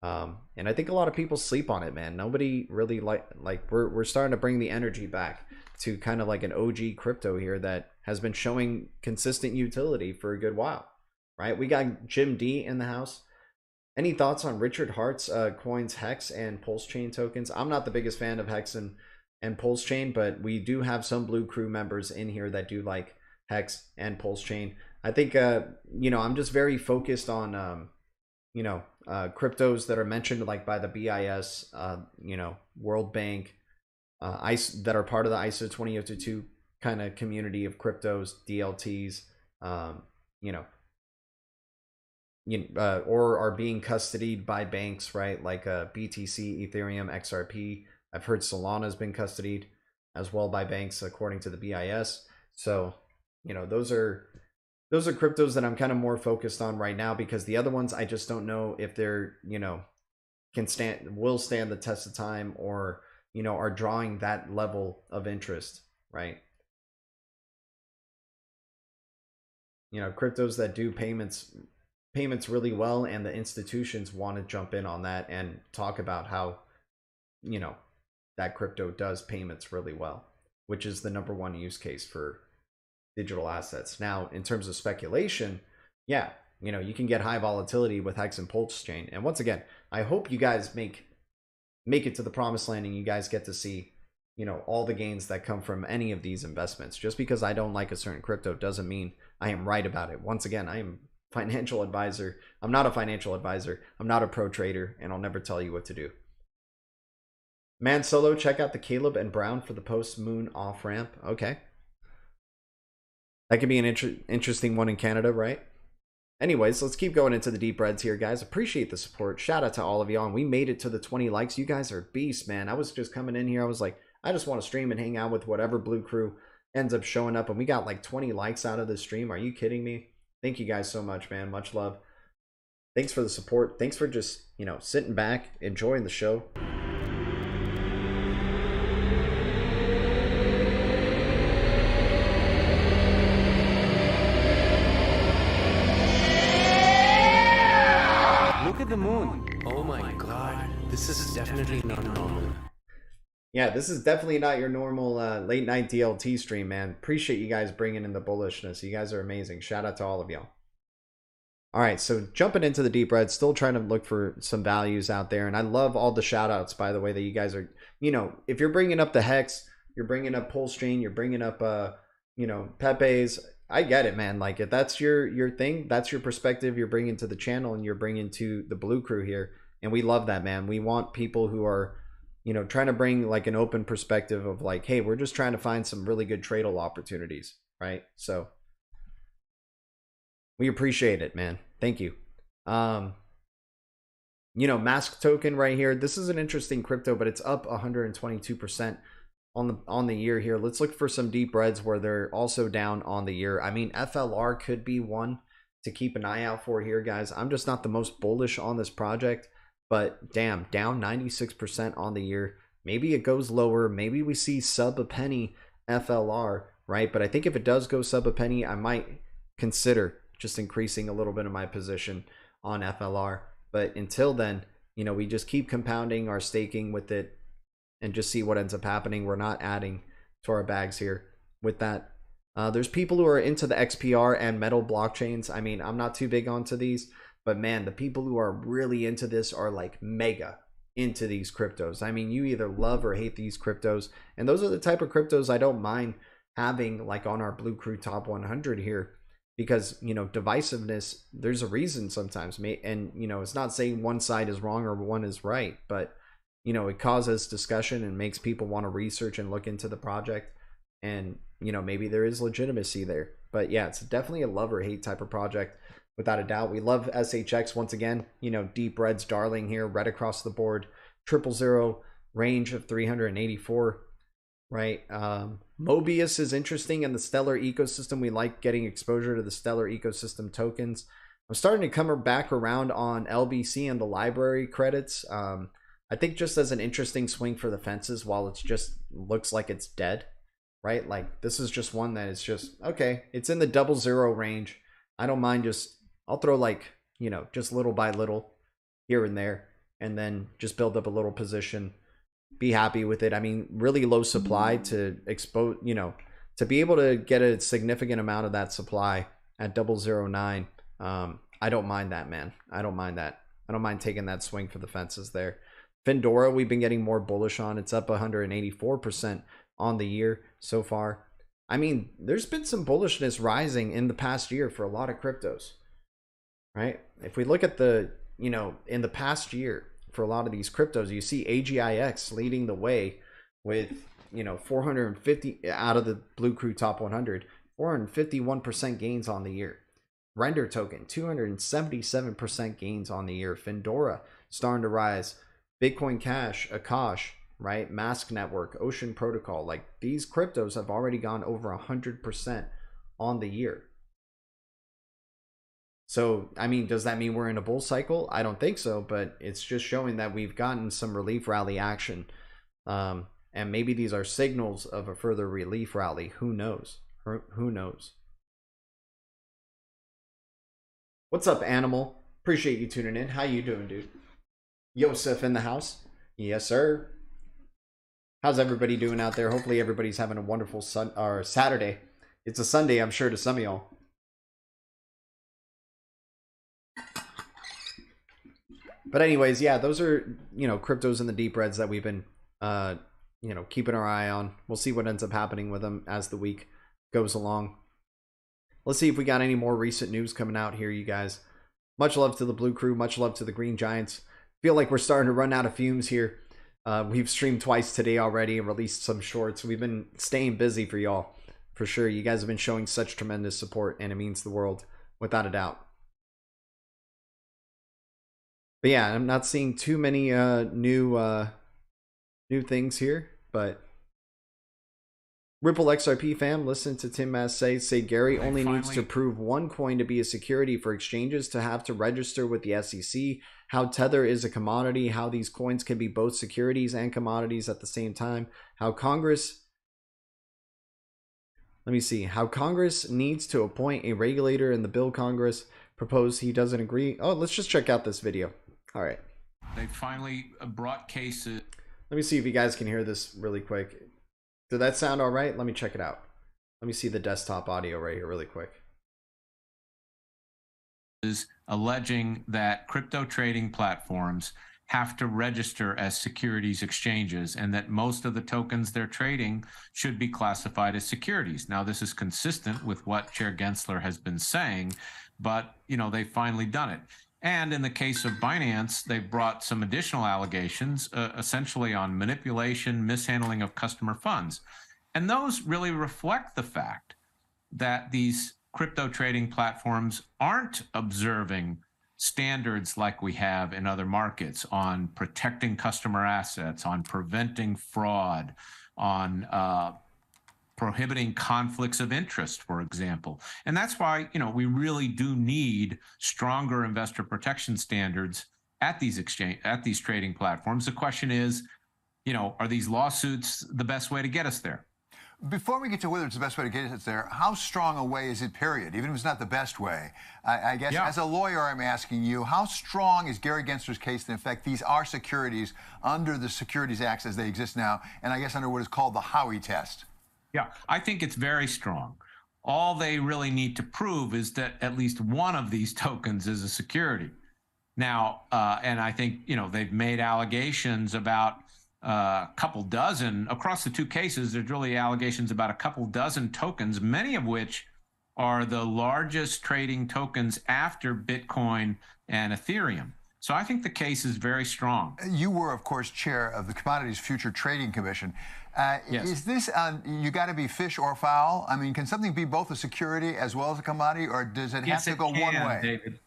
And I think a lot of people sleep on it, man. Nobody really like we're starting to bring the energy back to kind of like an OG crypto here that has been showing consistent utility for a good while, right? We got Jim D in the house. Any thoughts on Richard Hart's coins Hex and Pulse Chain tokens? I'm not the biggest fan of Hex and Pulse Chain, but we do have some Blue Crew members in here that do like Hex and Pulse Chain. I think I'm just very focused on cryptos that are mentioned like by the BIS, World Bank, that are part of the ISO 20022 kind of community of cryptos, DLTs, or are being custodied by banks, right? Like BTC, Ethereum, XRP. I've heard Solana's been custodied as well by banks according to the BIS. So, those are cryptos that I'm kind of more focused on right now, because the other ones I just don't know if they're, will stand the test of time, or, are drawing that level of interest, right? Cryptos that do payments really well, and the institutions want to jump in on that and talk about how, that crypto does payments really well, which is the #1 use case for digital assets. Now, in terms of speculation, yeah, you know, you can get high volatility with Hex and Pulse Chain. And once again, I hope you guys make it to the promised land and you guys get to see, you know, all the gains that come from any of these investments. Just because I don't like a certain crypto doesn't mean I am right about it. Once again, I am financial advisor. I'm not a financial advisor. I'm not a pro trader, and I'll never tell you what to do. Man Solo, check out the Caleb and Brown for the post moon off ramp. Okay. That could be an interesting one in Canada, right? Anyways, let's keep going into the deep reds here, guys. Appreciate the support. Shout out to all of y'all. And we made it to the 20 likes. You guys are beasts, man. I was just coming in here. I was like, I just want to stream and hang out with whatever blue crew ends up showing up. And we got like 20 likes out of this stream. Are you kidding me? Thank you guys so much, man. Much love. Thanks for the support. Thanks for just, you know, sitting back, enjoying the show. Look at the moon. Oh my god. This is definitely not normal. Yeah, this is definitely not your normal late night DLT stream, man. Appreciate you guys bringing in the bullishness. You guys are amazing. Shout out to all of y'all. All right, so jumping into the deep red, still trying to look for some values out there. And I love all the shout outs, by the way, that you guys are, you know, if you're bringing up the Hex, you're bringing up Pulse Chain, you're bringing up, you know, Pepe's. I get it, man. Like, if that's your thing, that's your perspective you're bringing to the channel and you're bringing to the blue crew here. And we love that, man. We want people who are, you know, trying to bring like an open perspective of like, hey, we're just trying to find some really good trade-all opportunities, right? So we appreciate it, man. Thank you. You know, Mask token right here. This is an interesting crypto, but it's up 122% on the year here. Let's look for some deep reds where they're also down on the year. I mean, FLR could be one to keep an eye out for here, guys. I'm just not the most bullish on this project, but damn, down 96% on the year. Maybe it goes lower. Maybe we see sub a penny FLR, right? But I think if it does go sub a penny, I might consider just increasing a little bit of my position on FLR. But until then, you know, we just keep compounding our staking with it and just see what ends up happening. We're not adding to our bags here with that. There's people who are into the XPR and metal blockchains. I mean, I'm not too big onto these, but man, the people who are really into this are like mega into these cryptos. I mean, you either love or hate these cryptos. And those are the type of cryptos I don't mind having like on our Blue Crew Top 100 here. Because, you know, divisiveness, there's a reason sometimes. And, you know, it's not saying one side is wrong or one is right, but, you know, it causes discussion and makes people want to research and look into the project. And, you know, maybe there is legitimacy there. But yeah, it's definitely a love or hate type of project, without a doubt. We love SHX once again, you know, deep red's darling here, red across the board, 000 range of 384. Right. Mobius is interesting in the Stellar ecosystem. We like getting exposure to the Stellar ecosystem tokens. I'm starting to come back around on LBC and the library credits. I think just as an interesting swing for the fences, while it's just looks like it's dead, right? Like this is just one that is just, okay, it's in the 00 range. I don't mind I'll throw like, you know, just little by little here and there, and then just build up a little position. Be happy with it. I mean, really low supply to expose, you know, to be able to get a significant amount of that supply at 009. I don't mind that, man. I don't mind that. I don't mind taking that swing for the fences there. Findora, we've been getting more bullish on. It's up 184% on the year so far. I mean, there's been some bullishness rising in the past year for a lot of cryptos, right? If we look at the, you know, in the past year, for a lot of these cryptos, you see AGIX leading the way with, you know, 450 out of the Blue Crew Top 100, 451% gains on the year. Render token, 277% gains on the year. Findora starting to rise. Bitcoin Cash, Akash, right? Mask Network, Ocean Protocol, like these cryptos have already gone over 100% on the year. So, I mean, does that mean we're in a bull cycle? I don't think so, but it's just showing that we've gotten some relief rally action. And maybe these are signals of a further relief rally. Who knows? Who knows? What's up, Animal? Appreciate you tuning in. How you doing, dude? Yosef in the house? Yes, sir. How's everybody doing out there? Hopefully everybody's having a wonderful Saturday. It's a Sunday, I'm sure, to some of y'all. But anyways, yeah, those are, you know, cryptos in the deep reds that we've been, you know, keeping our eye on. We'll see what ends up happening with them as the week goes along. Let's see if we got any more recent news coming out here, you guys. Much love to the Blue Crew. Much love to the Green Giants. Feel like we're starting to run out of fumes here. We've streamed twice today already and released some shorts. We've been staying busy for y'all, for sure. You guys have been showing such tremendous support, and it means the world, without a doubt. But yeah, I'm not seeing too many new things here, but Ripple XRP fam, listen to Tim Mass say Gary only needs to prove one coin to be a security for exchanges to have to register with the SEC, how Tether is a commodity, how these coins can be both securities and commodities at the same time, how Congress needs to appoint a regulator in the bill Congress proposed he doesn't agree. Oh, let's just check out this video. All right. They finally brought cases. Let me see if you guys can hear this really quick. Did that sound all right? Let me check it out. Let me see the desktop audio right here really quick. Is alleging that crypto trading platforms have to register as securities exchanges and that most of the tokens they're trading should be classified as securities. Now, this is consistent with what Chair Gensler has been saying, but, you know, they've finally done it. And in the case of Binance, they've brought some additional allegations, essentially on manipulation, mishandling of customer funds. And those really reflect the fact that these crypto trading platforms aren't observing standards like we have in other markets on protecting customer assets, on preventing fraud, on prohibiting conflicts of interest, for example. And that's why, you know, we really do need stronger investor protection standards at these trading platforms. The question is, you know, are these lawsuits the best way to get us there? Before we get to whether it's the best way to get us there, how strong a way is it, period? Even if it's not the best way. I guess as a lawyer, I'm asking you, how strong is Gary Gensler's case? In effect, these are securities under the Securities Acts as they exist now, and I guess under what is called the Howey test. Yeah, I think it's very strong. All they really need to prove is that at least one of these tokens is a security. Now, and I think, you know, they've made allegations about a couple dozen, across the two cases, there's really allegations about a couple dozen tokens, many of which are the largest trading tokens after Bitcoin and Ethereum. So I think the case is very strong. You were, of course, chair of the Commodities Future Trading Commission. Yes. Is this, you got to be fish or fowl? I mean, can something be both a security as well as a commodity, or does it have to go one way? David.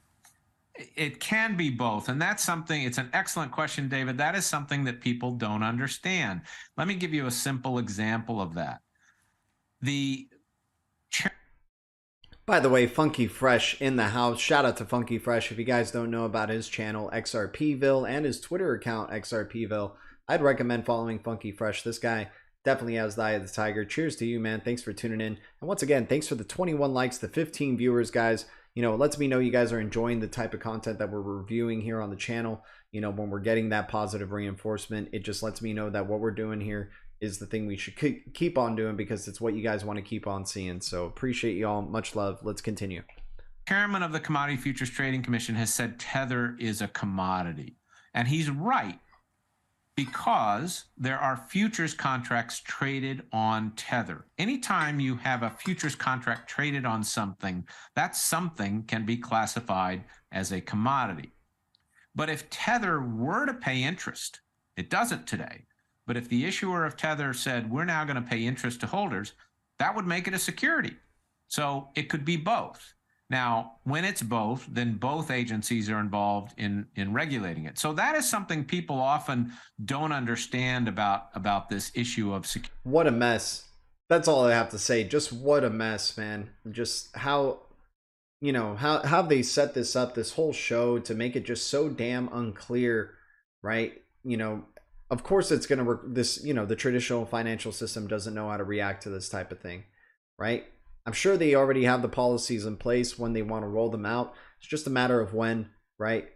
It can be both. And that's something, it's an excellent question, David. That is something that people don't understand. Let me give you a simple example of that. By the way, Funky Fresh in the house. Shout out to Funky Fresh. If you guys don't know about his channel, XRPville, and his Twitter account, XRPville, I'd recommend following Funky Fresh. This guy definitely has the eye of the tiger. Cheers to you, man. Thanks for tuning in. And once again, thanks for the 21 likes, the 15 viewers, guys. You know, it lets me know you guys are enjoying the type of content that we're reviewing here on the channel. You know, when we're getting that positive reinforcement, it just lets me know that what we're doing here is the thing we should keep on doing, because it's what you guys want to keep on seeing. So appreciate y'all. Much love. Let's continue. Chairman of the Commodity Futures Trading Commission has said Tether is a commodity. And he's right, because there are futures contracts traded on Tether. Anytime you have a futures contract traded on something, that something can be classified as a commodity. But if Tether were to pay interest, it doesn't today, but if the issuer of Tether said, we're now going to pay interest to holders, that would make it a security. So it could be both. Now, when it's both, then both agencies are involved in regulating it. So that is something people often don't understand about this issue of security. What a mess. That's all I have to say. Just what a mess, man. Just how, you know, how they set this up, this whole show, to make it just so damn unclear, right? You know, of course it's going to, you know, the traditional financial system doesn't know how to react to this type of thing, right? I'm sure they already have the policies in place when they want to roll them out. It's just a matter of when, right?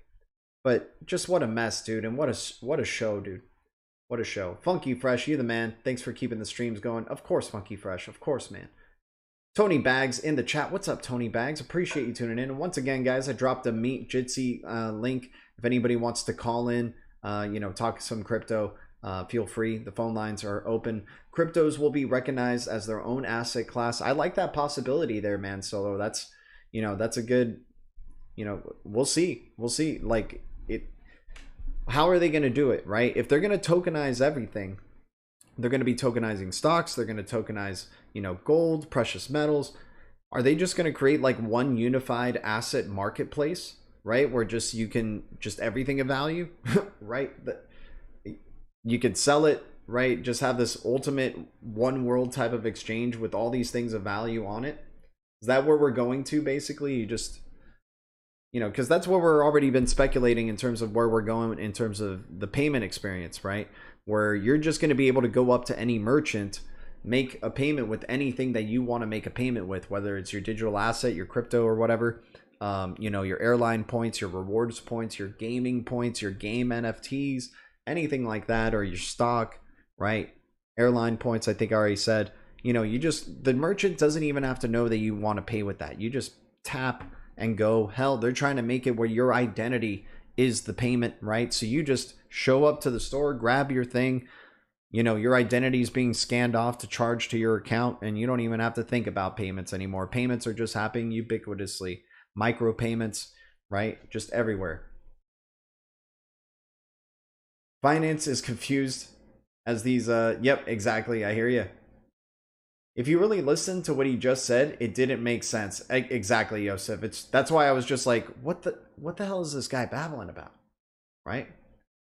But just what a mess, dude. And what a show, dude. What a show. Funky Fresh, you the man. Thanks for keeping the streams going. Of course, Funky Fresh. Of course, man. Tony Bags in the chat. What's up, Tony Bags? Appreciate you tuning in. And once again, guys, I dropped a Meet Jitsi link If anybody wants to call in, talk some crypto, feel free. The phone lines are open. Cryptos will be recognized as their own asset class. I like that possibility there, man. Solo. That's a good, we'll see. Like it. How are they going to do it, right? If they're going to tokenize everything, they're going to be tokenizing stocks. They're going to tokenize, gold, precious metals. Are they just going to create like one unified asset marketplace, right? Where you can everything of value, right? You could sell it, right? Just have this ultimate one world type of exchange with all these things of value on it. Is that where we're going to basically? You just, because that's what we're already been speculating in terms of where we're going in terms of the payment experience, right? Where you're just going to be able to go up to any merchant, make a payment with anything that you want to make a payment with, whether it's your digital asset, your crypto or whatever, your airline points, your rewards points, your gaming points, your game NFTs, anything like that, or your stock, right? Airline points, I think I already said. The merchant doesn't even have to know that you want to pay with that. You just tap and go. Hell, they're trying to make it where your identity is the payment, right? So you just show up to the store, grab your thing, your identity is being scanned off to charge to your account, and you don't even have to think about payments anymore. Payments are just happening ubiquitously. Micro payments, right? Just everywhere. Binance is confused as these, yep, exactly. I hear you. If you really listen to what he just said, it didn't make sense. Exactly, Yosef. That's why I was just like, what the hell is this guy babbling about? Right?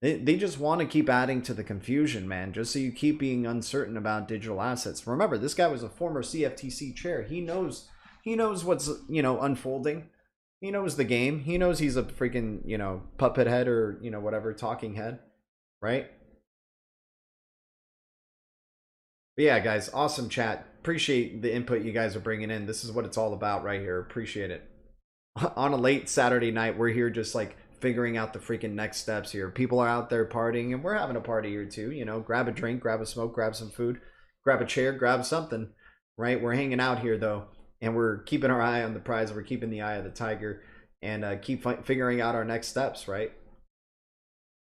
They just want to keep adding to the confusion, man, just so you keep being uncertain about digital assets. Remember, this guy was a former CFTC chair. He knows what's, unfolding. He knows the game. He knows he's a freaking, puppet head or, whatever, talking head, right? But yeah, guys, awesome chat. Appreciate the input you guys are bringing in. This is what it's all about right here. Appreciate it. On a late Saturday night, we're here just like figuring out the freaking next steps here. People are out there partying, and we're having a party here too. Grab a drink, grab a smoke, grab some food, grab a chair, grab something, right? We're hanging out here though, and we're keeping our eye on the prize. We're keeping the eye of the tiger, and keep figuring out our next steps, right?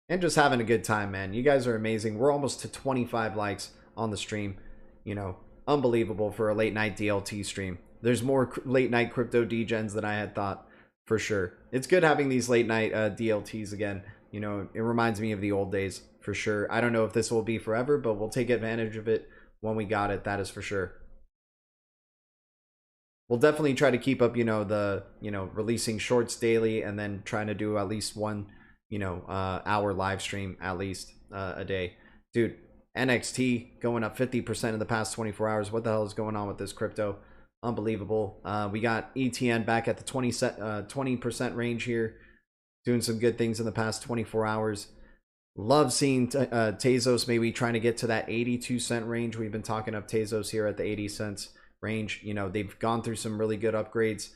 And just having a good time, man. You guys are amazing. We're almost to 25 likes on the stream. Unbelievable for a late night DLT stream. There's more late night crypto degens than I had thought, for sure. It's good having these late night DLTs again. It reminds me of the old days, for sure. I don't know if this will be forever, but we'll take advantage of it when we got it. That is for sure. We'll definitely try to keep up, releasing shorts daily, and then trying to do at least one, hour live stream at least a day. Dude, NXT going up 50% in the past 24 hours. What the hell is going on with this crypto? Unbelievable. We got ETN back at the 20% range here, doing some good things in the past 24 hours. Love seeing Tezos maybe trying to get to that 82-cent range. We've been talking up Tezos here at the 80 cents range. They've gone through some really good upgrades,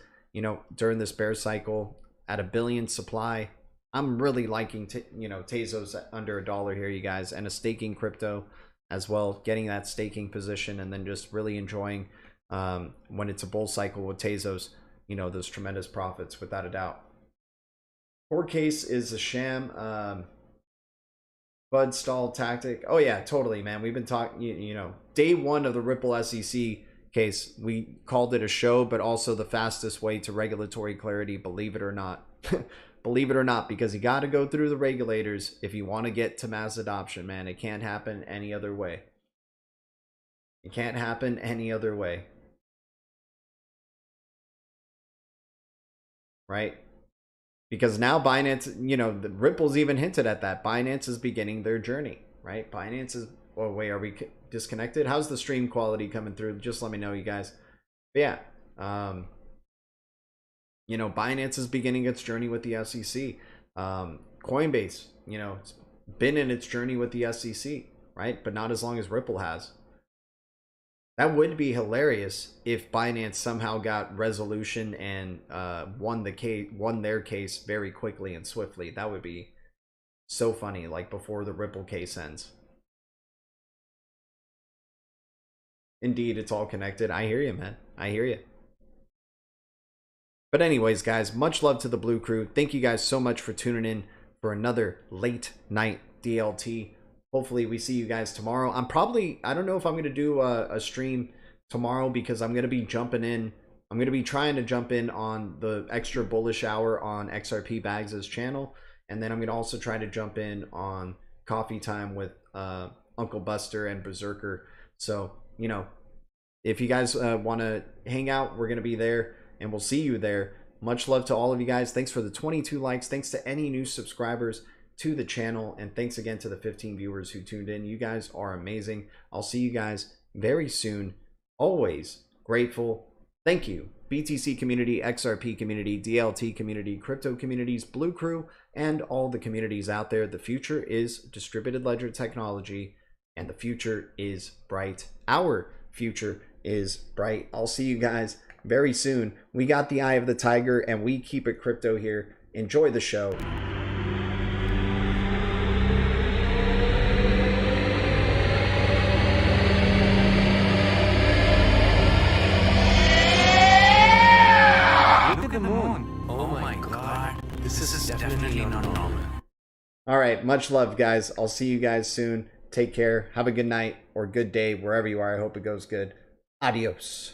during this bear cycle at $1 billion supply. I'm really liking, Tezos under $1 here, you guys, and a staking crypto as well, getting that staking position, and then just really enjoying when it's a bull cycle with Tezos, those tremendous profits, without a doubt. Court case is a sham. Bud stall tactic. Oh yeah, totally, man. We've been talking, day one of the Ripple SEC case, we called it a show, but also the fastest way to regulatory clarity, believe it or not. Believe it or not, because you got to go through the regulators if you want to get to mass adoption, man. It can't happen any other way. It can't happen any other way. Right? Because now Binance, the Ripple's even hinted at that. Binance is beginning their journey, right? Binance is, oh wait, are we disconnected? How's the stream quality coming through? Just let me know, you guys. But yeah, Binance is beginning its journey with the SEC. Coinbase, it's been in its journey with the SEC, right? But not as long as Ripple has. That would be hilarious if Binance somehow got resolution and won their case very quickly and swiftly. That would be so funny, like before the Ripple case ends. Indeed, it's all connected. I hear you, man. I hear you. But anyways, guys, much love to the Blue Crew. Thank you guys so much for tuning in for another late night DLT. Hopefully we see you guys tomorrow. I don't know if I'm going to do a stream tomorrow because I'm going to be jumping in. I'm going to be trying to jump in on the extra bullish hour on XRP Bags' channel. And then I'm going to also try to jump in on Coffee Time with Uncle Buster and Berserker. So, you know, if you guys want to hang out, we're going to be there and we'll see you there. Much love to all of you guys. Thanks for the 22 likes. Thanks to any new subscribers to the channel. And thanks again to the 15 viewers who tuned in. You guys are amazing. I'll see you guys very soon. Always grateful. Thank you. BTC community, XRP community, DLT community, crypto communities, Blue Crew, and all the communities out there. The future is distributed ledger technology, and the future is bright. Our future is bright. I'll see you guys very soon. We got the eye of the tiger, and we keep it crypto here. Enjoy the show. Definitely not normal. All right, much love, guys. I'll see you guys soon. Take care. Have a good night or good day wherever you are. I hope it goes good. Adios.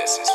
This is